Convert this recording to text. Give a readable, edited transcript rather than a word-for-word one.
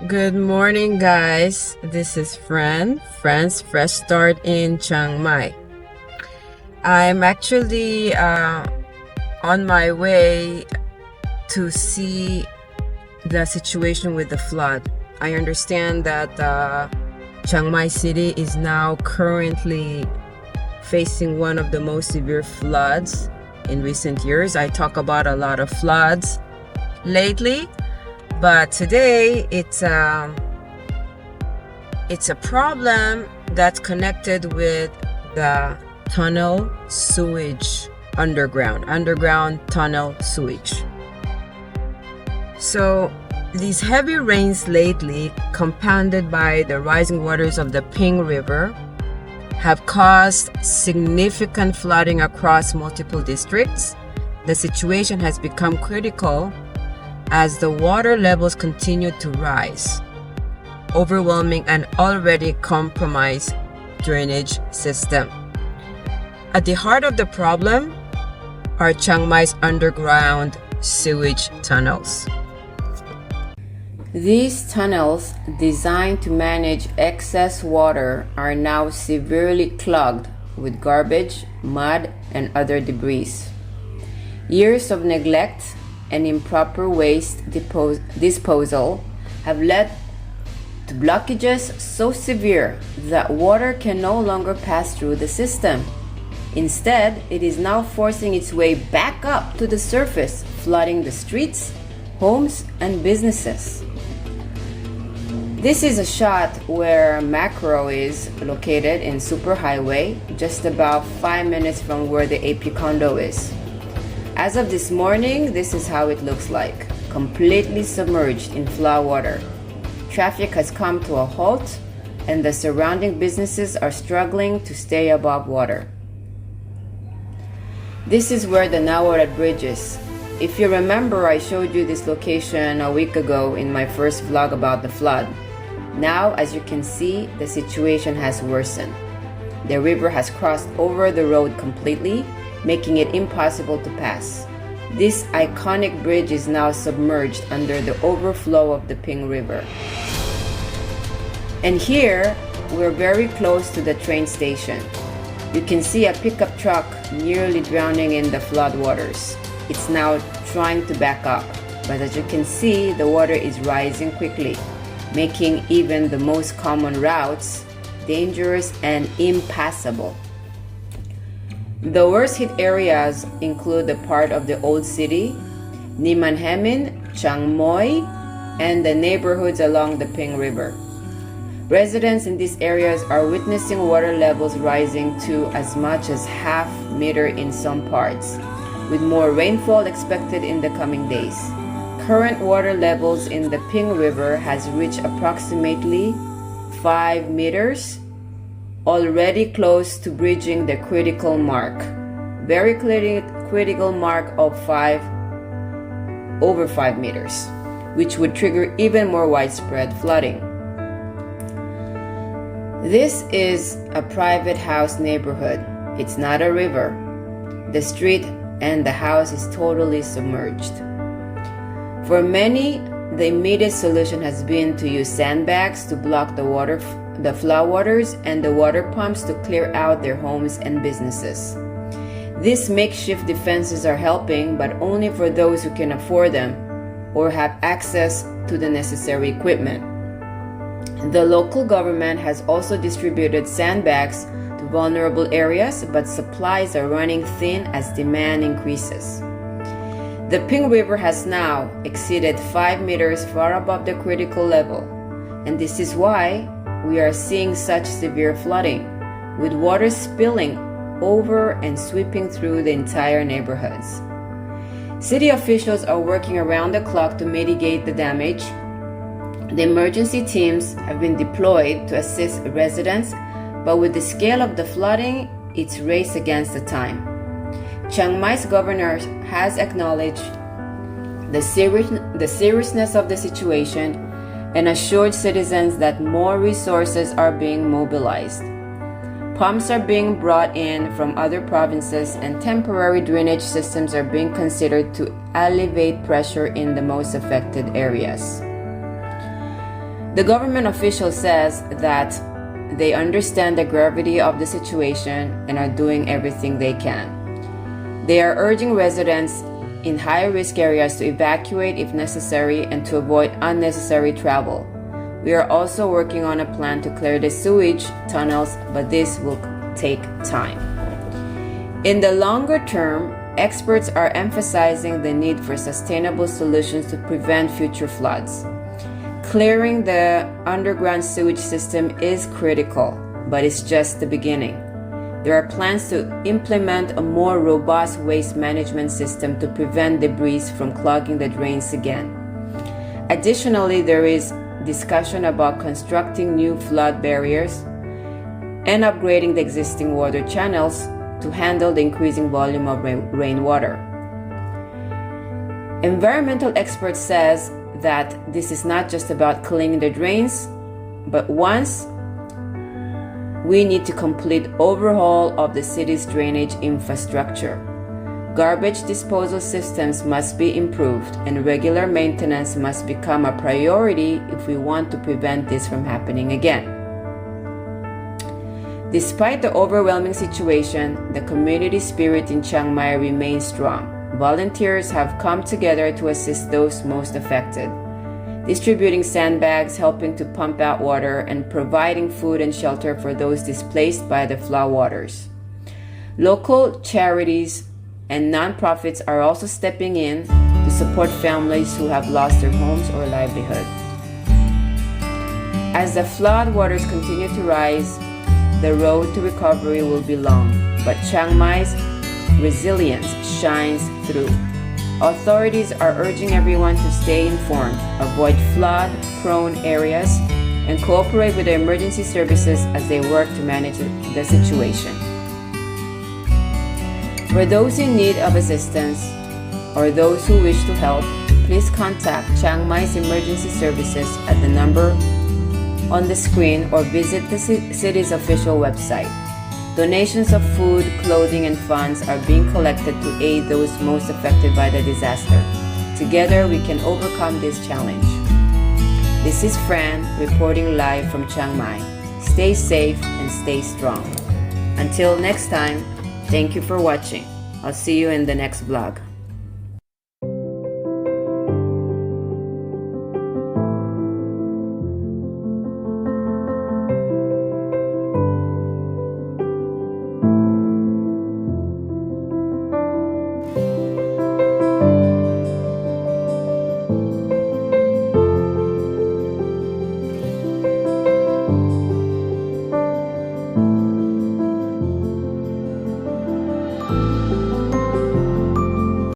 Good morning, guys. This is Fran's fresh start in Chiang Mai. I'm actually on my way to see the situation with the flood. I understand that Chiang Mai City is now currently facing one of the most severe floods in recent years. I talk about a lot of floods lately, but today it's a problem that's connected with the tunnel sewage, underground tunnel sewage. So these heavy rains lately, compounded by the rising waters of the Ping River, have caused significant flooding across multiple districts. The situation has become critical as the water levels continue to rise, overwhelming an already compromised drainage system. At the heart of the problem are Chiang Mai's underground sewage tunnels. These tunnels, designed to manage excess water, are now severely clogged with garbage, mud, and other debris. Years of neglect and improper waste disposal have led to blockages so severe that water can no longer pass through the system. Instead, it is now forcing its way back up to the surface, flooding the streets, homes, and businesses. This is a shot where Makro is located in Superhighway, just about 5 minutes from where the AP condo is. As of this morning, this is how it looks like, completely submerged in floodwater. Traffic has come to a halt, and the surrounding businesses are struggling to stay above water. This is where the Nawarat Bridge is. If you remember, I showed you this location a week ago in my first vlog about the flood. Now, as you can see, the situation has worsened. The river has crossed over the road completely, making it impossible to pass. This iconic bridge is now submerged under the overflow of the Ping River. And here, we're very close to the train station. You can see a pickup truck nearly drowning in the floodwaters. It's now trying to back up, but as you can see, the water is rising quickly, making even the most common routes dangerous and impassable. The worst hit areas include the part of the Old City, Nimanhemin, Chiang Mai, and the neighborhoods along the Ping River. Residents in these areas are witnessing water levels rising to as much as half meter in some parts, with more rainfall expected in the coming days. Current water levels in the Ping River has reached approximately 5 meters, already close to bridging the critical mark. Very critical mark of over 5 meters, which would trigger even more widespread flooding. This is a private house neighborhood. It's not a river. The street and the house is totally submerged. For many, the immediate solution has been to use sandbags to block the floodwaters and the water pumps to clear out their homes and businesses. These makeshift defenses are helping, but only for those who can afford them or have access to the necessary equipment. The local government has also distributed sandbags to vulnerable areas, but supplies are running thin as demand increases. The Ping River has now exceeded 5 meters far above the critical level, and this is why we are seeing such severe flooding, with water spilling over and sweeping through the entire neighborhoods. City officials are working around the clock to mitigate the damage. The emergency teams have been deployed to assist residents, but with the scale of the flooding, it's race against the time. Chiang Mai's governor has acknowledged the seriousness of the situation and assured citizens that more resources are being mobilized. Pumps are being brought in from other provinces, and temporary drainage systems are being considered to alleviate pressure in the most affected areas. The government official says that they understand the gravity of the situation and are doing everything they can. They are urging residents in high-risk areas to evacuate if necessary and to avoid unnecessary travel. We are also working on a plan to clear the sewage tunnels, but this will take time. In the longer term, experts are emphasizing the need for sustainable solutions to prevent future floods. Clearing the underground sewage system is critical, but it's just the beginning. There are plans to implement a more robust waste management system to prevent debris from clogging the drains again. Additionally, there is discussion about constructing new flood barriers and upgrading the existing water channels to handle the increasing volume of rainwater. Environmental experts says that this is not just about cleaning the drains, but once we need to complete overhaul of the city's drainage infrastructure. Garbage disposal systems must be improved and regular maintenance must become a priority if we want to prevent this from happening again. Despite the overwhelming situation, the community spirit in Chiang Mai remains strong. Volunteers have come together to assist those most affected, distributing sandbags, helping to pump out water, and providing food and shelter for those displaced by the floodwaters. Local charities and nonprofits are also stepping in to support families who have lost their homes or livelihood. As the floodwaters continue to rise, the road to recovery will be long, but Chiang Mai's resilience shines through. Authorities are urging everyone to stay informed, avoid flood-prone areas, and cooperate with the emergency services as they work to manage the situation. For those in need of assistance or those who wish to help, please contact Chiang Mai's emergency services at the number on the screen or visit the city's official website. Donations of food, clothing, and funds are being collected to aid those most affected by the disaster. Together, we can overcome this challenge. This is Fran reporting live from Chiang Mai. Stay safe and stay strong. Until next time, thank you for watching. I'll see you in the next vlog.